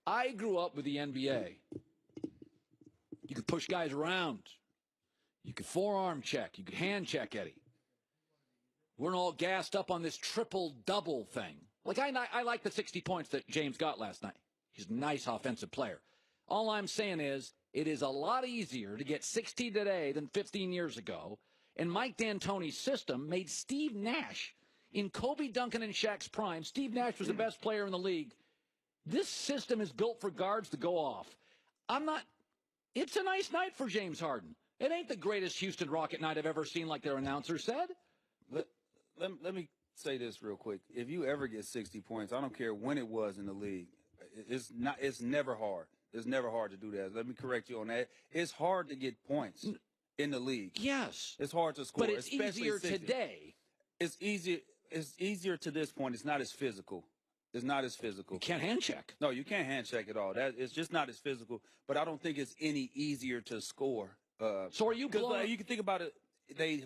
I grew up with the NBA. You could push guys around. You could forearm check. You could hand check Eddie. We're all gassed up on this triple-double thing. Like, I like the 60 points that James got last night. He's a nice offensive player. All I'm saying is it is a lot easier to get 60 today than 15 years ago. And Mike D'Antoni's system made Steve Nash, in Kobe, Duncan, and Shaq's prime, Steve Nash was the best player in the league. This system is built for guards to go off. It's a nice night for James Harden. It ain't the greatest Houston Rocket night I've ever seen, like their announcer said. Let me say this real quick. If you ever get 60 points, I don't care when it was in the league, it's never hard. It's never hard to do that. Let me correct you on that. It's hard to get points in the league. Yes. It's hard to score. But it's easier 60. Today. It's easier to this point. It's not as physical. It's not as physical. You can't hand check. No, you can't hand check at all. It's just not as physical. But I don't think it's any easier to score. So are you blowing? You can think about it.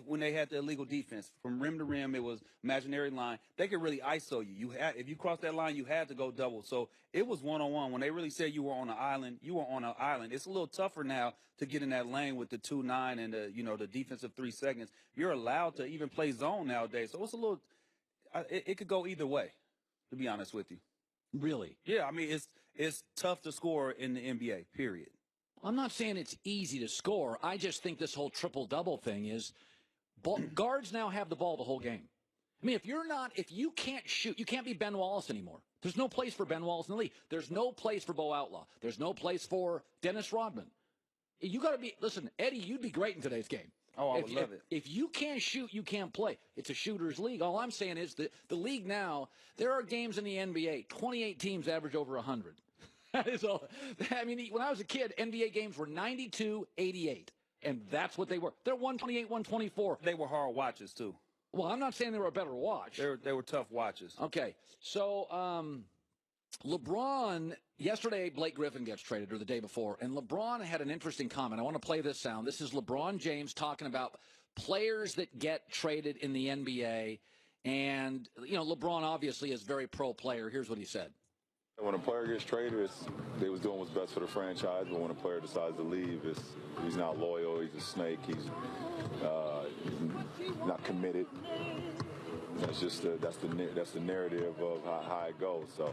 When they had the illegal defense from rim to rim, it was imaginary line. They could really ISO you. If you crossed that line, you had to go double. So it was one-on-one. When they really said you were on an island, you were on an island. It's a little tougher now to get in that lane with the 2-9 and the defensive 3 seconds. You're allowed to even play zone nowadays. So it's a little. It could go either way, to be honest with you. Really? Yeah, I mean it's tough to score in the NBA. Period. I'm not saying it's easy to score. I just think this whole triple-double thing is guards now have the ball the whole game. I mean, if you can't shoot, you can't be Ben Wallace anymore. There's no place for Ben Wallace in the league. There's no place for Bo Outlaw. There's no place for Dennis Rodman. You got to be, listen, Eddie, you'd be great in today's game. Oh, I would love it. If you can't shoot, you can't play. It's a shooter's league. All I'm saying is that the league now, there are games in the NBA, 28 teams average over 100. That is all. I mean, when I was a kid, NBA games were 92-88, and that's what they were. They're 128, 124. They were hard watches, too. Well, I'm not saying they were a better watch. They were tough watches. Okay, so LeBron, yesterday Blake Griffin gets traded, or the day before, and LeBron had an interesting comment. I want to play this sound. This is LeBron James talking about players that get traded in the NBA, and, LeBron obviously is a very pro player. Here's what he said. When a player gets traded, they was doing what's best for the franchise. But when a player decides to leave, he's not loyal. He's a snake. He's not committed. That's just that's the narrative of how it goes. So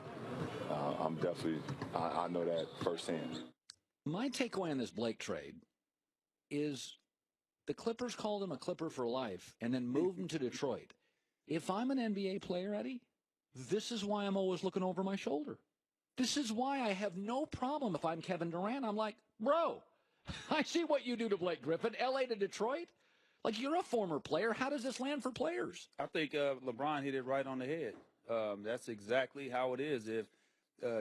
I'm definitely I know that firsthand. My takeaway on this Blake trade is the Clippers called him a Clipper for life and then moved him to Detroit. If I'm an NBA player, Eddie, this is why I'm always looking over my shoulder. This is why I have no problem if I'm Kevin Durant. I'm like, bro, I see what you do to Blake Griffin. L.A. to Detroit? Like, you're a former player. How does this land for players? I think LeBron hit it right on the head. That's exactly how it is. If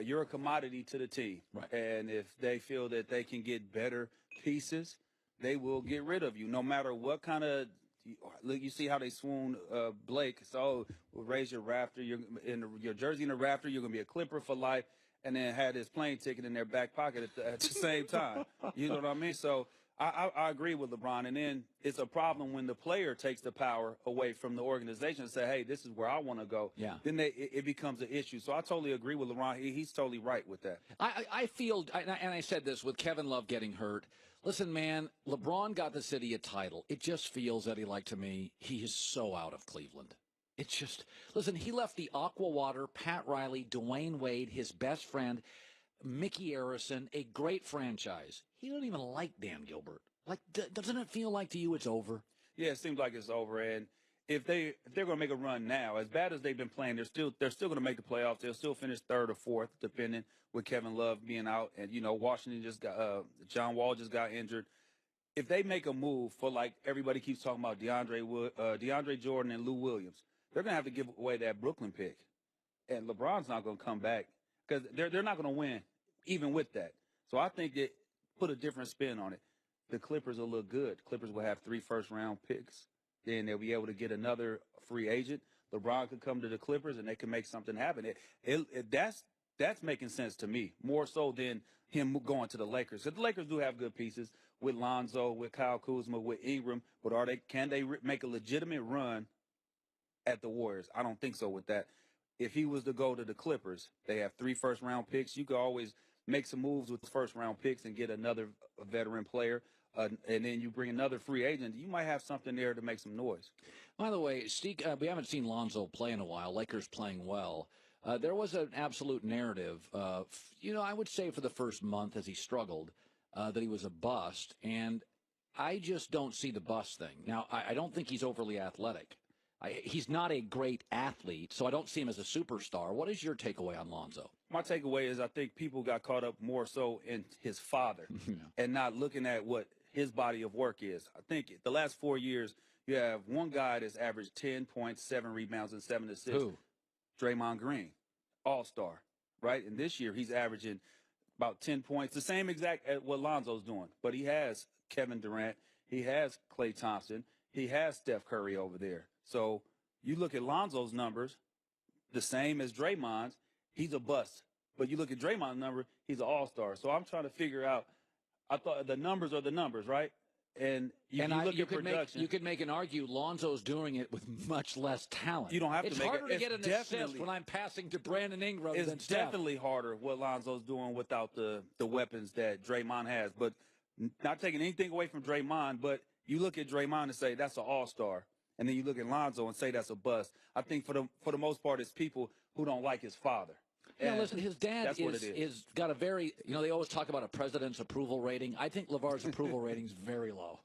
you're a commodity to the team, right, and if they feel that they can get better pieces, they will get rid of you, no matter what kind of – look, you see how they swoon Blake. So we'll raise your rafter. Your jersey in the rafter. You're going to be a Clipper for life. And then had his plane ticket in their back pocket at the same time. You know what I mean? So I agree with LeBron. And then it's a problem when the player takes the power away from the organization and say, hey, this is where I want to go. Yeah. Then it becomes an issue. So I totally agree with LeBron. He's totally right with that. I feel, and I said this with Kevin Love getting hurt. Listen, man, LeBron got the city a title. It just feels, Eddie, like to me, he is so out of Cleveland. It's just, listen, he left the Aqua Water, Pat Riley, Dwayne Wade, his best friend, Mickey Arison, a great franchise. He don't even like Dan Gilbert. Like, doesn't it feel like to you it's over? Yeah, it seems like it's over. And if they're going to make a run now, as bad as they've been playing, they're still going to make the playoffs. They'll still finish third or fourth, depending with Kevin Love being out. And, Washington John Wall just got injured. If they make a move for, like everybody keeps talking about, DeAndre Jordan and Lou Williams, they're going to have to give away that Brooklyn pick. And LeBron's not going to come back because they're not going to win even with that. So I think that put a different spin on it. The Clippers will look good. Clippers will have 3 first-round picks. Then they'll be able to get another free agent. LeBron could come to the Clippers, and they can make something happen. That's making sense to me, more so than him going to the Lakers. Because the Lakers do have good pieces with Lonzo, with Kyle Kuzma, with Ingram. But can they make a legitimate run at the Warriors? I don't think so with that. If he was to go to the Clippers, they have 3 first-round picks. You could always make some moves with the first-round picks and get another veteran player, and then you bring another free agent, you might have something there to make some noise. By the way, Steve, we haven't seen Lonzo play in a while. Lakers playing well. There was an absolute narrative, I would say for the first month as he struggled, that he was a bust. And I just don't see the bust thing. Now, I don't think he's overly athletic. He's not a great athlete, so I don't see him as a superstar. What is your takeaway on Lonzo? My takeaway is I think people got caught up more so in his father and not looking at what his body of work is. I think the last 4 years, you have one guy that's averaged 10 points, 7 rebounds, and 7 assists. Who? Draymond Green, all-star, right? And this year he's averaging about 10 points, the same exact at what Lonzo's doing. But he has Kevin Durant, he has Klay Thompson, he has Steph Curry over there. So you look at Lonzo's numbers, the same as Draymond's, he's a bust. But you look at Draymond's number, he's an all-star. So I'm trying to figure out, I thought the numbers are the numbers, right? And you look at production. You could make an argument Lonzo's doing it with much less talent. You don't have to make it. It's harder to get an assist when I'm passing to Brandon Ingram than Steph. It's definitely harder what Lonzo's doing without the weapons that Draymond has. But not taking anything away from Draymond, but you look at Draymond and say that's an all-star. And then you look at Lonzo and say that's a bust. I think for the most part, it's people who don't like his father. Yeah, listen, his dad is got a very, they always talk about a president's approval rating. I think LeVar's approval rating is very low.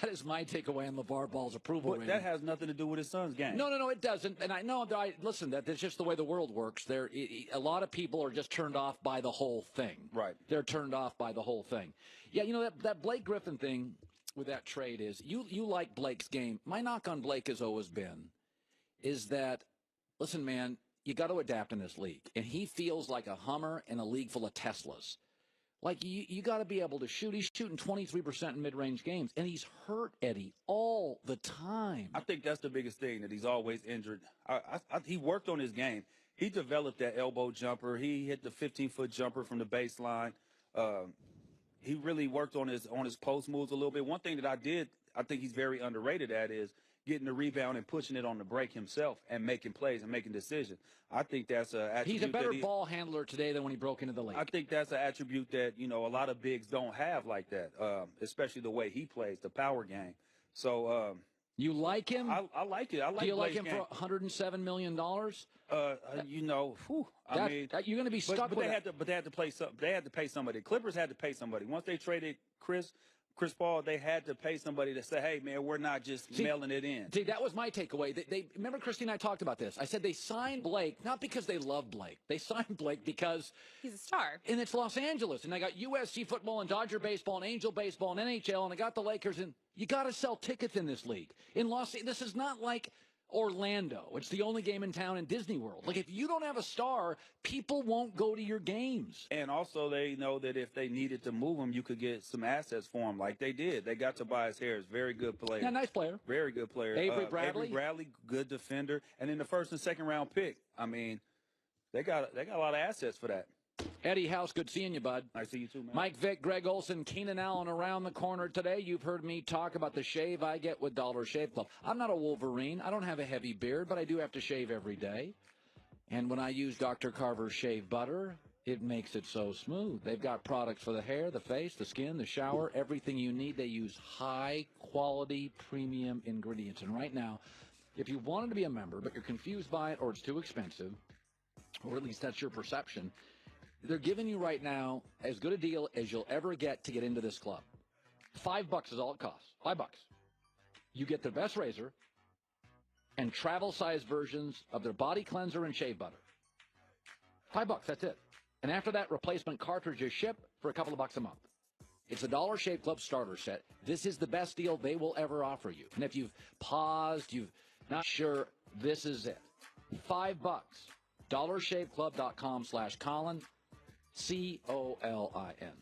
That is my takeaway on LeVar Ball's approval rating. That has nothing to do with his son's game. No, it doesn't. And I know, listen, that's just the way the world works. A lot of people are just turned off by the whole thing. Right. They're turned off by the whole thing. Yeah, that Blake Griffin thing with that trade is, you like Blake's game. My knock on Blake has always been is that, listen, man, you got to adapt in this league. And he feels like a Hummer in a league full of Teslas. Like, you got to be able to shoot. He's shooting 23% in mid-range games, and he's hurt, Eddie, all the time. I think that's the biggest thing, that he's always injured. He worked on his game. He developed that elbow jumper. He hit the 15-foot jumper from the baseline. He really worked on his post moves a little bit. One thing that I think he's very underrated at is getting the rebound and pushing it on the break himself and making plays and making decisions. I think that's an attribute. He's a better ball handler today than when he broke into the league. I think that's an attribute that, a lot of bigs don't have like that, especially the way he plays, the power game. So you like him? I like it. I like. Do you like Blake's him game. for $107 million? You're going to be stuck with it. But they had to play some. They had to pay somebody. Clippers had to pay somebody. Once they traded Chris Paul, they had to pay somebody to say, hey, man, we're not just mailing it in. See, that was my takeaway. They remember, Christine and I talked about this. I said they signed Blake not because they love Blake. They signed Blake because he's a star. And it's Los Angeles. And I got USC football and Dodger baseball and Angel baseball and NHL, and I got the Lakers. And you got to sell tickets in this league. This is not like Orlando. It's the only game in town in Disney World. Like, if you don't have a star, people won't go to your games. And also, they know that if they needed to move him, you could get some assets for him, like they did. They got Tobias Harris, very good player. Yeah, nice player. Very good player. Avery Bradley, good defender. And then the first and second round pick. I mean, they got a lot of assets for that. Eddie House, good seeing you, bud. I see you too, man. Mike Vick, Greg Olson, Keenan Allen around the corner today. You've heard me talk about the shave I get with Dollar Shave Club. I'm not a Wolverine. I don't have a heavy beard, but I do have to shave every day. And when I use Dr. Carver's shave butter, it makes it so smooth. They've got products for the hair, the face, the skin, the shower, everything you need. They use high-quality premium ingredients. And right now, if you wanted to be a member, but you're confused by it or it's too expensive, or at least that's your perception, they're giving you right now as good a deal as you'll ever get to get into this club. $5 is all it costs. $5. You get the best razor and travel-size versions of their body cleanser and shave butter. $5, that's it. And after that, replacement cartridges ship for a couple of bucks a month. It's a Dollar Shave Club starter set. This is the best deal they will ever offer you. And if you've paused, you've not sure, this is it. $5. DollarShaveClub.com/Colin. COLIN.